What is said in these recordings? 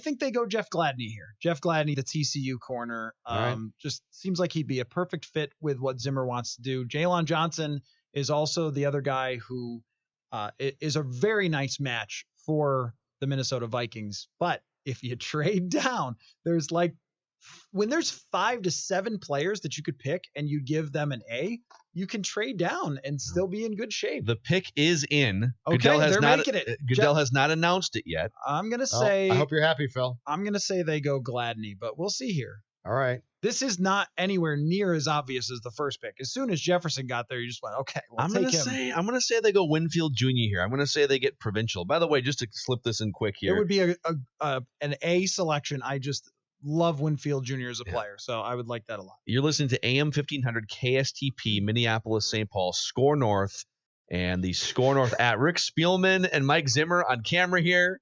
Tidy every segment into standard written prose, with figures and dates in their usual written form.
think they go Jeff Gladney here. Jeff Gladney, the TCU corner, right. just seems like he'd be a perfect fit with what Zimmer wants to do. Jalen Johnson is also the other guy who is a very nice match for the Minnesota Vikings. But if you trade down, there's when there's 5 to 7 players that you could pick and you give them an A, you can trade down and still be in good shape. The pick is in. Okay, Goodell has they're not, making it. Goodell has not announced it yet. I'm going to Well, say I hope you're happy, Phil. I'm going to say they go Gladney, but we'll see here. All right. This is not anywhere near as obvious as the first pick. As soon as Jefferson got there, you just went, okay, we'll I'm take gonna him. say they go Winfield Jr. here. I'm gonna say they get Provincial. By the way, just to slip this in quick here, It would be an A selection. I just love Winfield Jr. as a player, so I would like that a lot. You're listening to AM 1500 KSTP, Minneapolis, St. Paul, Score North, and the Score North at Rick Spielman and Mike Zimmer on camera here,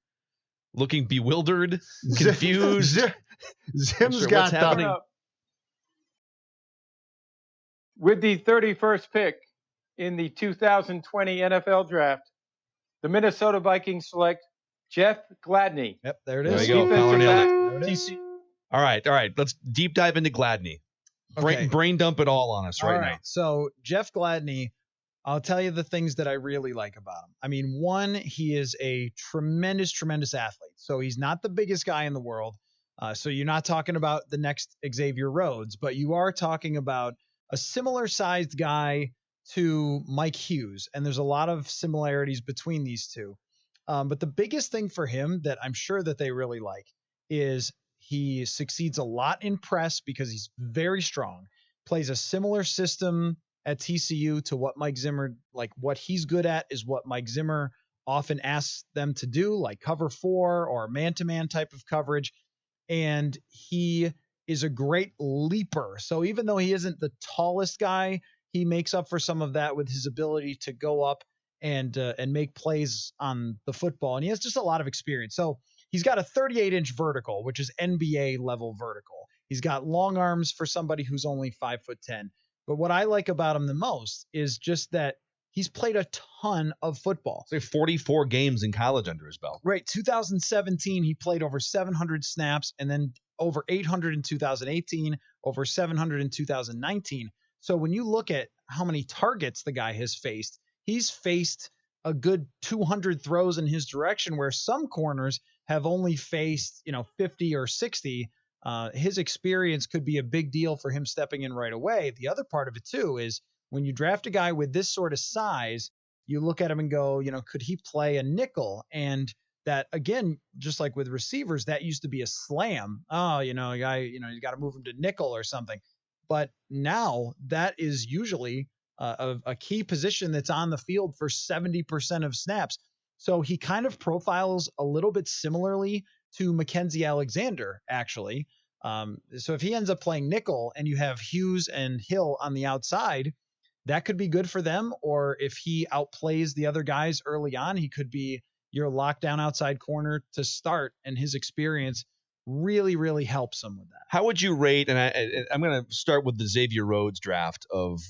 looking bewildered, confused. Zim's Sure, got what's happening? the With the 31st pick in the 2020 NFL Draft, the Minnesota Vikings select Jeff Gladney. Yep, there it There is. you go. Defensive Colin back, There it is. TC All right. Let's deep dive into Gladney. Okay. Brain dump it all on us All right right. now. So Jeff Gladney, I'll tell you the things that I really like about him. I mean, one, he is a tremendous athlete. So he's not the biggest guy in the world. So you're not talking about the next Xavier Rhodes, but you are talking about a similar sized guy to Mike Hughes. And there's a lot of similarities between these two. But the biggest thing for him that I'm sure that they really like is he succeeds a lot in press because he's very strong, plays a similar system at TCU to what Mike Zimmer, like what he's good at is what Mike Zimmer often asks them to do, like cover 4 or man-to-man type of coverage. And he is a great leaper. So even though he isn't the tallest guy, he makes up for some of that with his ability to go up and make plays on the football. And he has just a lot of experience. So he's got a 38-inch vertical, which is NBA level vertical. He's got long arms for somebody who's only 5'10". But what I like about him the most is just that he's played a ton of football. It's like 44 games in college under his belt. Right. 2017, he played over 700 snaps, and then over 800 in 2018, over 700 in 2019. So when you look at how many targets the guy has faced, he's faced a good 200 throws in his direction, where some corners have only faced, 50 or 60. His experience could be a big deal for him stepping in right away. The other part of it too is when you draft a guy with this sort of size, you look at him and go, could he play a nickel? And that, again, just like with receivers, that used to be a slam. Oh, you got to move him to nickel or something. But now that is usually a key position that's on the field for 70% of snaps. So he kind of profiles a little bit similarly to Mackenzie Alexander, actually. So if he ends up playing nickel and you have Hughes and Hill on the outside, that could be good for them. Or if he outplays the other guys early on, he could be your lockdown outside corner to start, and his experience really, really helps him with that. How would you rate, and I'm going to start with the Xavier Rhodes draft of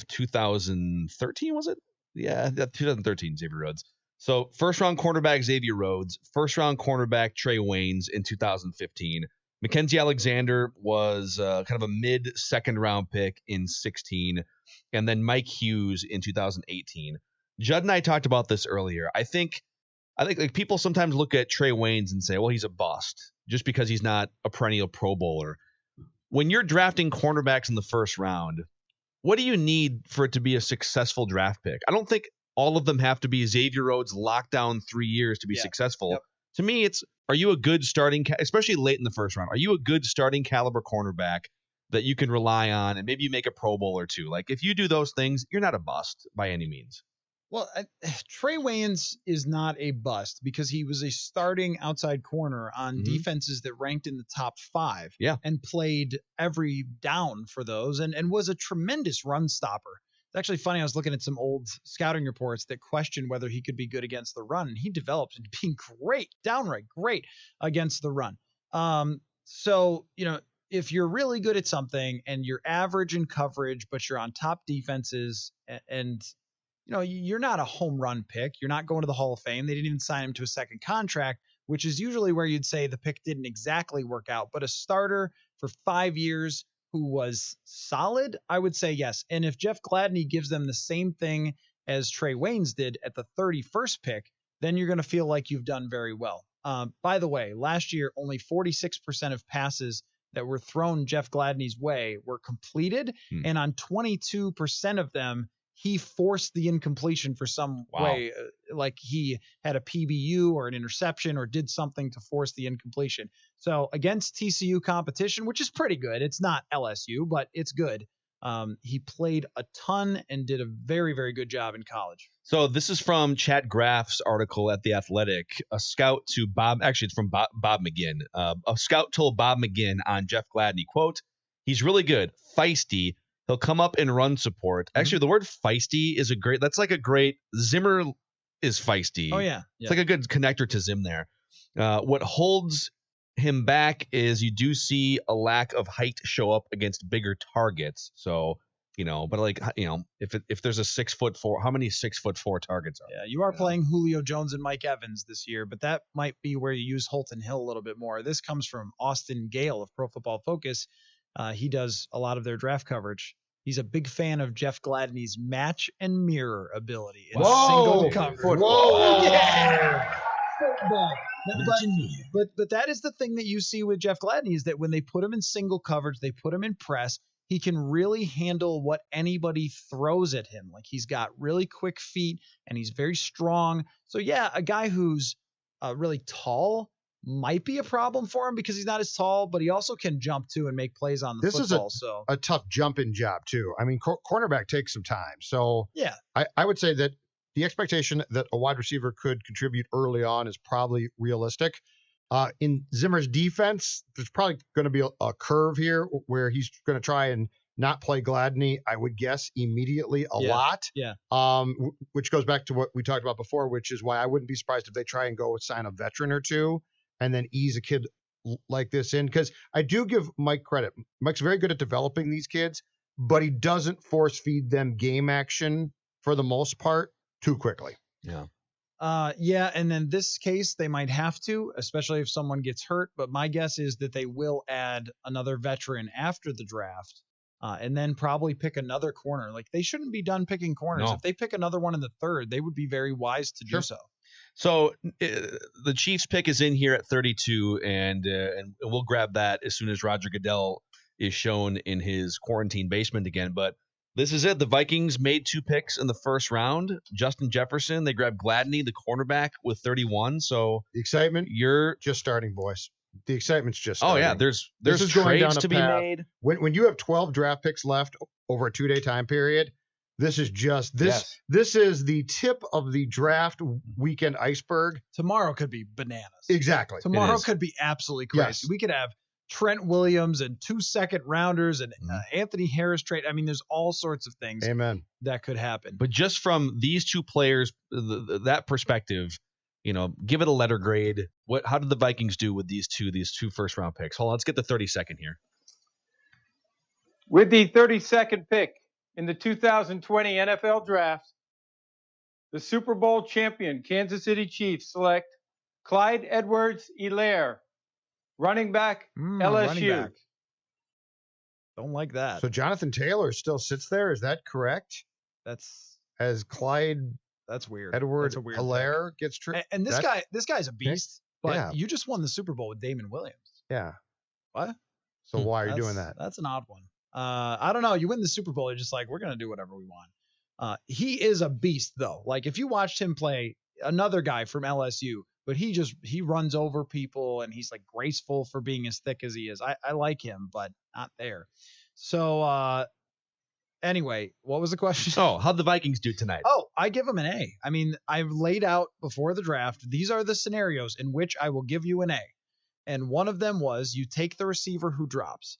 2013, was it? Yeah, 2013 Xavier Rhodes. So first-round cornerback Xavier Rhodes, first-round cornerback Trey Waynes in 2015. Mackenzie Alexander was kind of a mid-second-round pick in 16, and then Mike Hughes in 2018. Judd and I talked about this earlier. I think like people sometimes look at Trey Waynes and say, well, he's a bust just because he's not a perennial Pro Bowler. When you're drafting cornerbacks in the first round, what do you need for it to be a successful draft pick? I don't think all of them have to be Xavier Rhodes lockdown 3 years to be successful. Yep. To me, it's, are you a good starting, especially late in the first round, are you a good starting caliber cornerback that you can rely on and maybe you make a Pro Bowl or two? Like if you do those things, you're not a bust by any means. Well, Trey Waynes is not a bust because he was a starting outside corner on defenses that ranked in the top 5 and played every down for those and was a tremendous run stopper. It's actually funny. I was looking at some old scouting reports that questioned whether he could be good against the run, and he developed into being great, downright great against the run. So, if you're really good at something and you're average in coverage, but you're on top defenses and you're not a home run pick. You're not going to the Hall of Fame. They didn't even sign him to a second contract, which is usually where you'd say the pick didn't exactly work out, but a starter for 5 years who was solid, I would say yes. And if Jeff Gladney gives them the same thing as Trey Waynes did at the 31st pick, then you're going to feel like you've done very well. By the way, last year, only 46% of passes that were thrown Jeff Gladney's way were completed. And on 22% of them, he forced the incompletion for some way, like he had a PBU or an interception or did something to force the incompletion. So against TCU competition, which is pretty good, it's not LSU, but it's good. He played a ton and did a very, very good job in college. So this is from Chad Graff's article at The Athletic. A scout to Bob, actually it's from Bob McGinn. A scout told Bob McGinn on Jeff Gladney, quote, "He's really good, feisty. He'll come up and run support." Actually, the word feisty is that's like a great, Zimmer is feisty. Oh, yeah. It's like a good connector to Zim there. What holds him back is you do see a lack of height show up against bigger targets. So, but if there's a 6'4", how many 6'4" targets are there? Yeah, you are playing Julio Jones and Mike Evans this year, but that might be where you use Holton Hill a little bit more. This comes from Austin Gale of Pro Football Focus. He does a lot of their draft coverage. He's a big fan of Jeff Gladney's match and mirror ability in single coverage. Whoa! Yeah. Football. But that is the thing that you see with Jeff Gladney is that when they put him in single coverage, they put him in press, he can really handle what anybody throws at him. Like he's got really quick feet and he's very strong. So yeah, a guy who's really tall might be a problem for him because he's not as tall, but he also can jump too and make plays on the football. This is a tough jumping job too. I mean, cornerback takes some time. So yeah, I would say that the expectation that a wide receiver could contribute early on is probably realistic. In Zimmer's defense, there's probably going to be a curve here where he's going to try and not play Gladney, I would guess, immediately a lot. Yeah. Which goes back to what we talked about before, which is why I wouldn't be surprised if they try and go sign a veteran or two and then ease a kid like this in. Because I do give Mike credit. Mike's very good at developing these kids, but he doesn't force feed them game action for the most part too quickly. Yeah. Yeah, and in this case, they might have to, especially if someone gets hurt. But my guess is that they will add another veteran after the draft, and then probably pick another corner. Like they shouldn't be done picking corners. No. If they pick another one in the third, they would be very wise to do so. So the Chiefs pick is in here at 32, and we'll grab that as soon as Roger Goodell is shown in his quarantine basement again. But this is it. The Vikings made 2 picks in the first round. Justin Jefferson, they grabbed Gladney, the cornerback, with 31. So the excitement, you're just starting, boys. The excitement's just starting. Oh yeah, there's trades to be made. When you have 12 draft picks left over a 2-day time period, this is just this. Yes. This is the tip of the draft weekend iceberg. Tomorrow could be bananas. Exactly. Tomorrow could be absolutely crazy. Yes. We could have Trent Williams and 2 second-rounders and Anthony Harris trade. I mean, there's all sorts of things Amen. that could happen. But just from these 2 players, that perspective, give it a letter grade. How did the Vikings do with these two first-round picks? Hold on, let's get the 32nd here. With the 32nd pick in the 2020 NFL Draft, the Super Bowl champion Kansas City Chiefs select Clyde Edwards-Helaire, running back, LSU. Running back. Don't like that. So Jonathan Taylor still sits there. Is that correct? That's Clyde weird. Edwards-Helaire gets tricked. And this guy's a beast. But Yeah. you just won the Super Bowl with Damon Williams. Yeah. What? So why are you doing that? That's an odd one. I don't know. You win the Super Bowl, you're just like, we're gonna do whatever we want. He is a beast though. Like if you watched him play, another guy from LSU, but he runs over people and he's like graceful for being as thick as he is. I like him, but not there. So anyway, what was the question? Oh, how'd the Vikings do tonight? Oh, I give him an A. I mean, I've laid out before the draft, these are the scenarios in which I will give you an A. And one of them was you take the receiver who drops.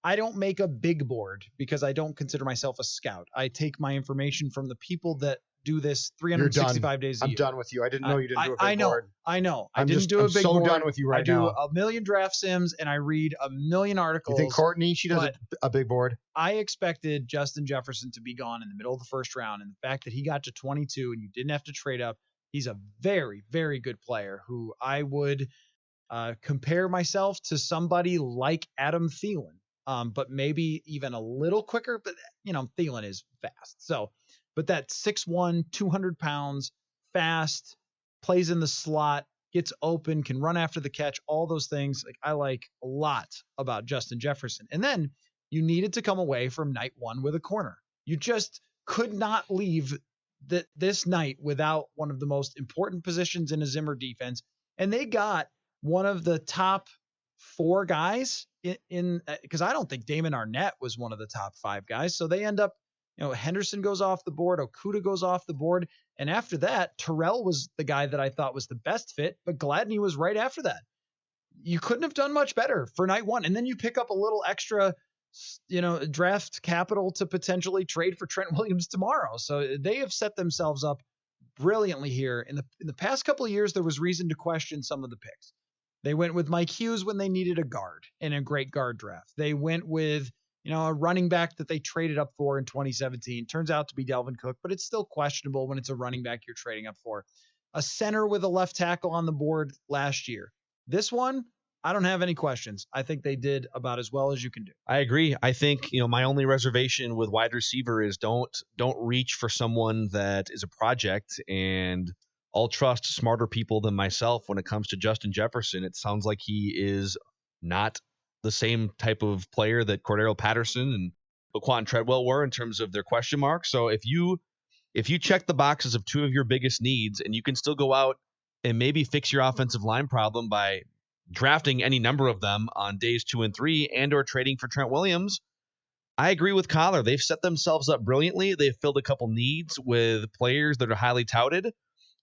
I don't make a big board because I don't consider myself a scout. I take my information from the people that do this 365 days a year. I'm done with you. I didn't know you didn't do a big board. I know. I'm I didn't do a big so board. done with you right now. now. I do a million draft sims and I read a million articles. You think Courtney, she does a big board? I expected Justin Jefferson to be gone in the middle of the first round. And the fact that he got to 22 and you didn't have to trade up He's a very, very good player who I would compare myself to somebody like Adam Thielen, but maybe even a little quicker. But, Thielen is fast. So, but that 6'1", 200 pounds, fast, plays in the slot, gets open, can run after the catch, all those things. Like, I like a lot about Justin Jefferson. And then you needed to come away from night one with a corner. You just could not leave this night without one of the most important positions in a Zimmer defense. And they got one of the top 4 guys in because I don't think Damon Arnett was one of the top 5 guys. So they end up, Henderson goes off the board, Okudah goes off the board. And after that, Terrell was the guy that I thought was the best fit, but Gladney was right after that. You couldn't have done much better for night one. And then you pick up a little extra, draft capital to potentially trade for Trent Williams tomorrow. So they have set themselves up brilliantly here. In the past couple of years, there was reason to question some of the picks. They went with Mike Hughes when they needed a guard in a great guard draft. They went with, a running back that they traded up for in 2017. Turns out to be Delvin Cook, but it's still questionable when it's a running back you're trading up for. A center with a left tackle on the board last year. This one, I don't have any questions. I think they did about as well as you can do. I agree. I think, my only reservation with wide receiver is don't reach for someone that is a project, and I'll trust smarter people than myself when it comes to Justin Jefferson. It sounds like he is not the same type of player that Cordero Patterson and Laquan Treadwell were in terms of their question marks. So if you check the boxes of 2 of your biggest needs, and you can still go out and maybe fix your offensive line problem by drafting any number of them on days 2 and 3 and or trading for Trent Williams, I agree with Collar. They've set themselves up brilliantly. They've filled a couple needs with players that are highly touted,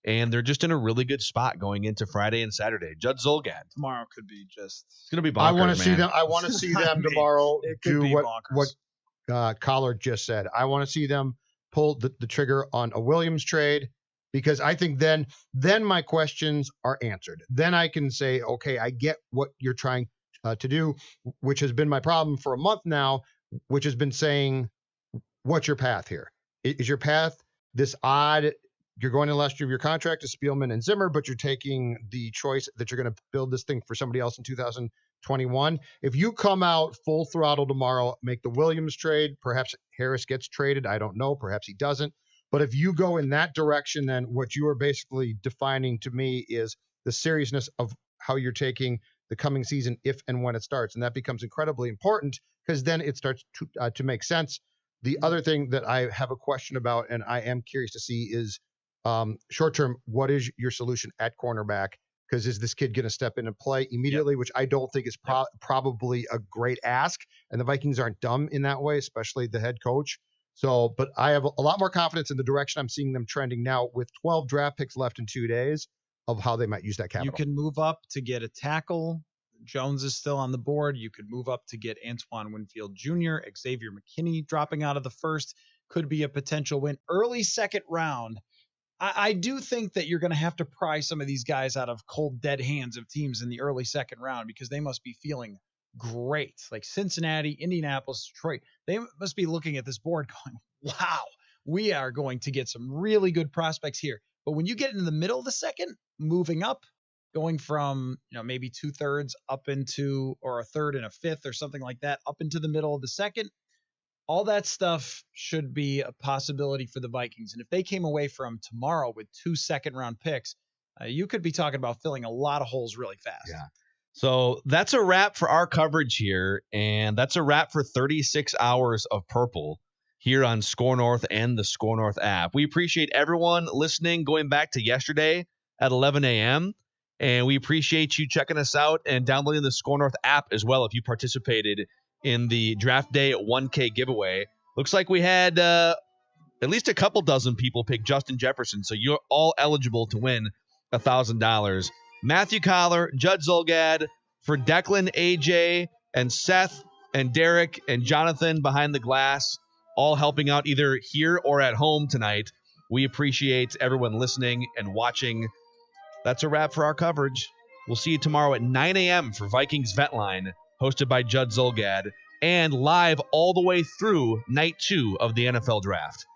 and they're just in a really good spot going into Friday and Saturday. Judd Zulgad. Tomorrow could be just... It's going to be bonkers, I want to see them. I want to see them tomorrow do what Collar just said. I want to see them pull the trigger on a Williams trade, because I think then my questions are answered. Then I can say, okay, I get what you're trying to do, which has been my problem for a month now, which has been saying, what's your path here? Is your path this odd? You're going to the last year of your contract to Spielman and Zimmer, but you're taking the choice that you're going to build this thing for somebody else in 2021. If you come out full throttle tomorrow, make the Williams trade, perhaps Harris gets traded. I don't know. Perhaps he doesn't. But if you go in that direction, then what you are basically defining to me is the seriousness of how you're taking the coming season if and when it starts. And that becomes incredibly important, because then it starts to make sense. The other thing that I have a question about, and I am curious to see, is short term, what is your solution at cornerback? Because is this kid going to step in and play immediately, which I don't think is probably a great ask. And the Vikings aren't dumb in that way, especially the head coach. So, but I have a lot more confidence in the direction I'm seeing them trending now, with 12 draft picks left in 2 days, of how they might use that capital. You can move up to get a tackle. Jones is still on the board. You could move up to get Antoine Winfield Jr., Xavier McKinney dropping out of the first could be a potential win. Early second round, I do think that you're going to have to pry some of these guys out of cold, dead hands of teams in the early second round, because they must be feeling great. Like Cincinnati, Indianapolis, Detroit, they must be looking at this board going, wow, we are going to get some really good prospects here. But when you get into the middle of the second, moving up, going from, maybe 2/3 up into, or a third and a fifth or something like that, up into the middle of the second, all that stuff should be a possibility for the Vikings. And if they came away from tomorrow with 2 second-round picks, you could be talking about filling a lot of holes really fast. Yeah. So that's a wrap for our coverage here, and that's a wrap for 36 hours of Purple here on Score North and the Score North app. We appreciate everyone listening going back to yesterday at 11 a.m., and we appreciate you checking us out and downloading the Score North app as well if you participated in the Draft Day 1K giveaway. Looks like we had at least a couple dozen people pick Justin Jefferson, so you're all eligible to win $1,000. Matthew Collar, Judd Zulgad, for Declan, AJ, and Seth, and Derek, and Jonathan behind the glass, all helping out either here or at home tonight. We appreciate everyone listening and watching. That's a wrap for our coverage. We'll see you tomorrow at 9 a.m. for Vikings Vet Line, hosted by Judd Zulgad, and live all the way through night 2 of the NFL Draft.